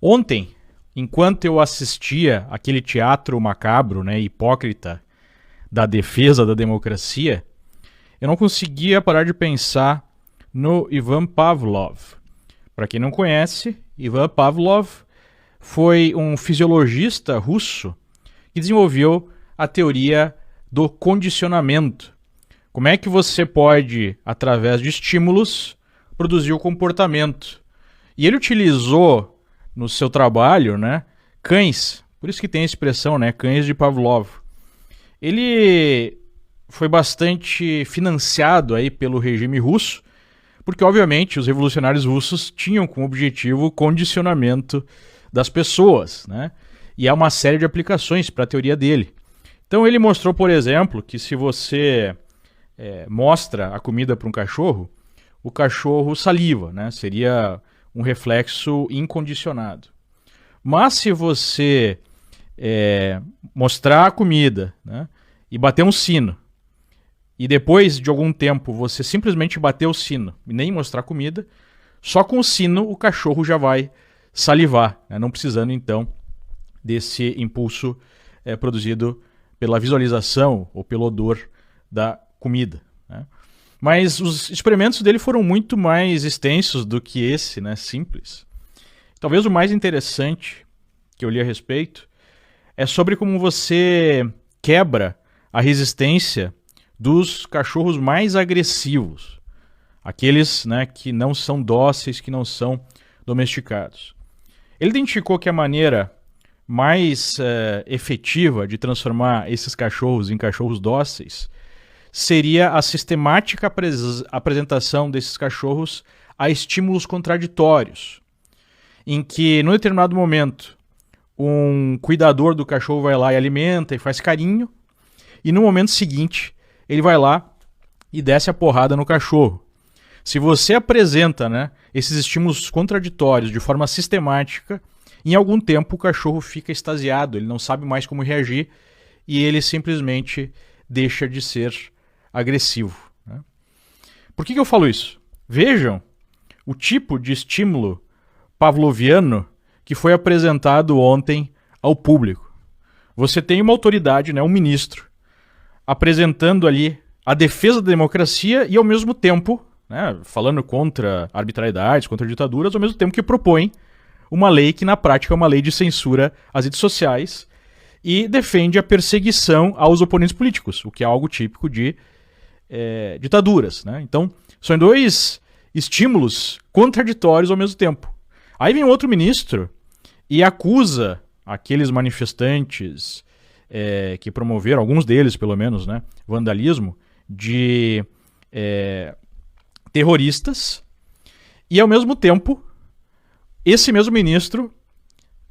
Ontem, enquanto eu assistia aquele teatro macabro, né, hipócrita da defesa da democracia, eu não conseguia parar de pensar no Ivan Pavlov. Para quem não conhece, Ivan Pavlov foi um fisiologista russo que desenvolveu a teoria do condicionamento. Como é que você pode, através de estímulos, produzir o comportamento? E ele utilizou no seu trabalho, né, cães, por isso que tem a expressão, né, cães de Pavlov. Ele foi bastante financiado aí pelo regime russo, porque obviamente os revolucionários russos tinham como objetivo o condicionamento das pessoas, né? E há uma série de aplicações para a teoria dele. Então ele mostrou, por exemplo, que se você mostra a comida para um cachorro, o cachorro saliva, né? Seria um reflexo incondicionado. Mas se você mostrar a comida, né, e bater um sino, e depois de algum tempo você simplesmente bater o sino e nem mostrar comida, só com o sino o cachorro já vai salivar, né, não precisando então desse impulso produzido pela visualização ou pelo odor da comida, né. Mas os experimentos dele foram muito mais extensos do que esse, né, simples. Talvez o mais interessante que eu li a respeito é sobre como você quebra a resistência dos cachorros mais agressivos, aqueles, né, que não são dóceis, que não são domesticados. Ele identificou que a maneira mais efetiva de transformar esses cachorros em cachorros dóceis seria a sistemática apresentação desses cachorros a estímulos contraditórios, em que, num determinado momento, um cuidador do cachorro vai lá e alimenta e faz carinho, e no momento seguinte, ele vai lá e desce a porrada no cachorro. Se você apresenta, né, esses estímulos contraditórios de forma sistemática, em algum tempo o cachorro fica extasiado, ele não sabe mais como reagir e ele simplesmente deixa de ser agressivo, né? Por que eu falo isso? Vejam o tipo de estímulo pavloviano que foi apresentado ontem ao público. Você tem uma autoridade, né, um ministro, apresentando ali a defesa da democracia e ao mesmo tempo, né, falando contra arbitrariedades, contra ditaduras, ao mesmo tempo que propõe uma lei que na prática é uma lei de censura às redes sociais e defende a perseguição aos oponentes políticos, o que é algo típico de ditaduras, né? Então, são dois estímulos contraditórios ao mesmo tempo. Aí vem outro ministro e acusa aqueles manifestantes que promoveram, alguns deles pelo menos, né, vandalismo, de terroristas, e ao mesmo tempo esse mesmo ministro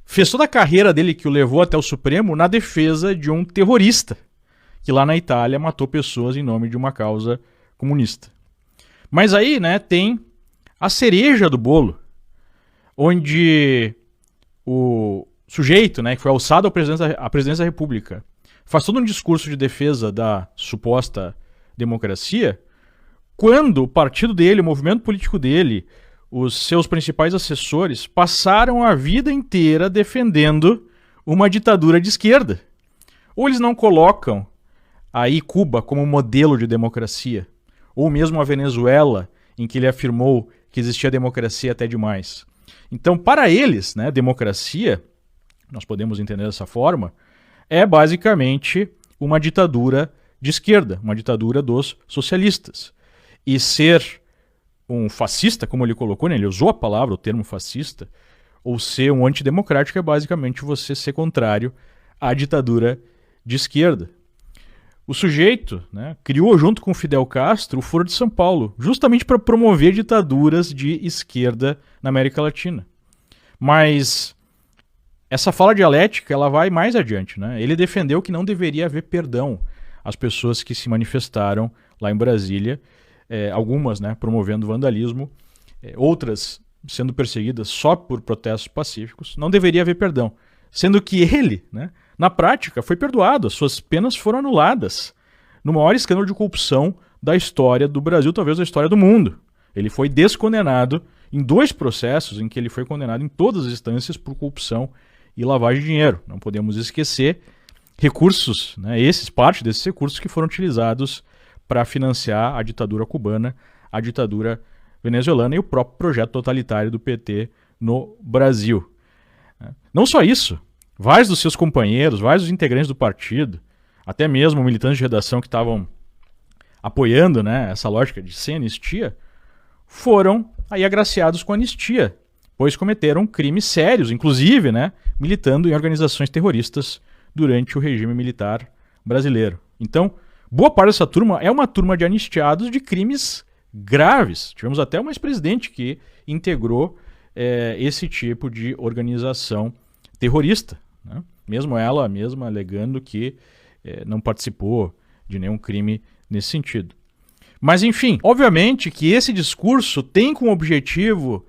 fez toda a carreira dele que o levou até o Supremo na defesa de um terrorista que lá na Itália matou pessoas em nome de uma causa comunista. Mas aí, né, tem a cereja do bolo, onde o sujeito, né, que foi alçado à presidência da República faz todo um discurso de defesa da suposta democracia, quando o partido dele, o movimento político dele, os seus principais assessores passaram a vida inteira defendendo uma ditadura de esquerda. Ou eles não colocam aí Cuba como modelo de democracia, ou mesmo a Venezuela, em que ele afirmou que existia democracia até demais. Então, para eles, né, democracia, nós podemos entender dessa forma, é basicamente uma ditadura de esquerda, uma ditadura dos socialistas. E ser um fascista, como ele colocou, né, ele usou a palavra, o termo fascista, ou ser um antidemocrático é basicamente você ser contrário à ditadura de esquerda. O sujeito, né, criou junto com Fidel Castro o Foro de São Paulo, justamente para promover ditaduras de esquerda na América Latina. Mas essa fala dialética ela vai mais adiante, né? Ele defendeu que não deveria haver perdão às pessoas que se manifestaram lá em Brasília, algumas, né, promovendo vandalismo, outras sendo perseguidas só por protestos pacíficos. Não deveria haver perdão, sendo que ele, né, na prática, foi perdoado, as suas penas foram anuladas no maior escândalo de corrupção da história do Brasil, talvez da história do mundo. Ele foi descondenado em 2 processos em que ele foi condenado em todas as instâncias por corrupção e lavagem de dinheiro. Não podemos esquecer recursos, né, parte desses recursos que foram utilizados para financiar a ditadura cubana, a ditadura venezuelana e o próprio projeto totalitário do PT no Brasil. Não só isso, vários dos seus companheiros, vários dos integrantes do partido, até mesmo militantes de redação que estavam apoiando, né, essa lógica de sem anistia, foram aí agraciados com anistia, pois cometeram crimes sérios, inclusive, né, militando em organizações terroristas durante o regime militar brasileiro. Então, boa parte dessa turma é uma turma de anistiados de crimes graves. Tivemos até uma ex-presidente que integrou esse tipo de organização terrorista, né? Mesmo ela mesma alegando que não participou de nenhum crime nesse sentido. Mas, enfim, obviamente que esse discurso tem como objetivo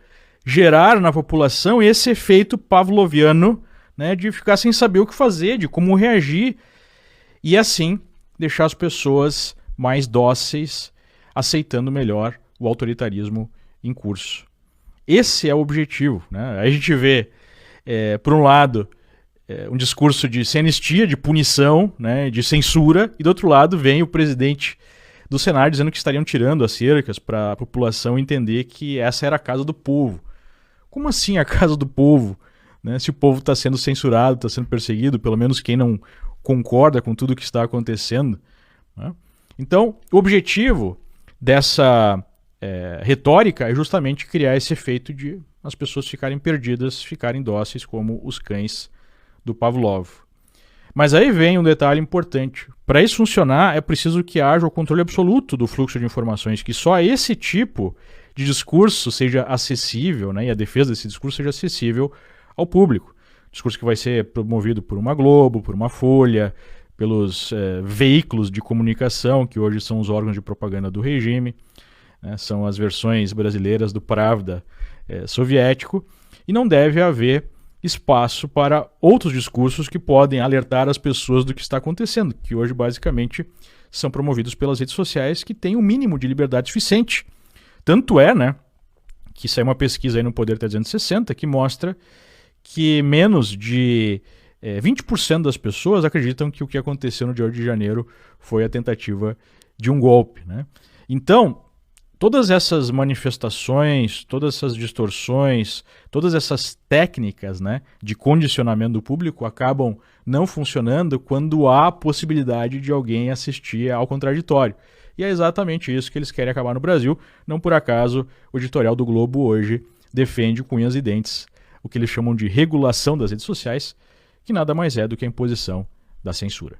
gerar na população esse efeito pavloviano, né, de ficar sem saber o que fazer, de como reagir, e assim deixar as pessoas mais dóceis, aceitando melhor o autoritarismo em curso. Esse é o objetivo, né? A gente vê, por um lado, um discurso de sem anistia, de punição, né, de censura, e do outro lado vem o presidente do Senado dizendo que estariam tirando as cercas para a população entender que essa era a casa do povo. Como assim a casa do povo? Né? Se o povo está sendo censurado, está sendo perseguido, pelo menos quem não concorda com tudo o que está acontecendo. Né? Então, o objetivo dessa retórica é justamente criar esse efeito de as pessoas ficarem perdidas, ficarem dóceis como os cães do Pavlov. Mas aí vem um detalhe importante. Para isso funcionar, é preciso que haja o controle absoluto do fluxo de informações, que só esse tipo de discurso seja acessível, né, e a defesa desse discurso seja acessível ao público. Discurso que vai ser promovido por uma Globo, por uma Folha, pelos veículos de comunicação, que hoje são os órgãos de propaganda do regime, né, são as versões brasileiras do Pravda soviético, e não deve haver espaço para outros discursos que podem alertar as pessoas do que está acontecendo, que hoje basicamente são promovidos pelas redes sociais, que têm um mínimo de liberdade suficiente. Tanto é, né, que saiu uma pesquisa aí no Poder 360 que mostra que menos de 20% das pessoas acreditam que o que aconteceu no dia 8 de janeiro foi a tentativa de um golpe, né? Então, todas essas manifestações, todas essas distorções, todas essas técnicas, né, de condicionamento do público acabam não funcionando quando há a possibilidade de alguém assistir ao contraditório. E é exatamente isso que eles querem acabar no Brasil. Não por acaso o editorial do Globo hoje defende com unhas e dentes o que eles chamam de regulação das redes sociais, que nada mais é do que a imposição da censura.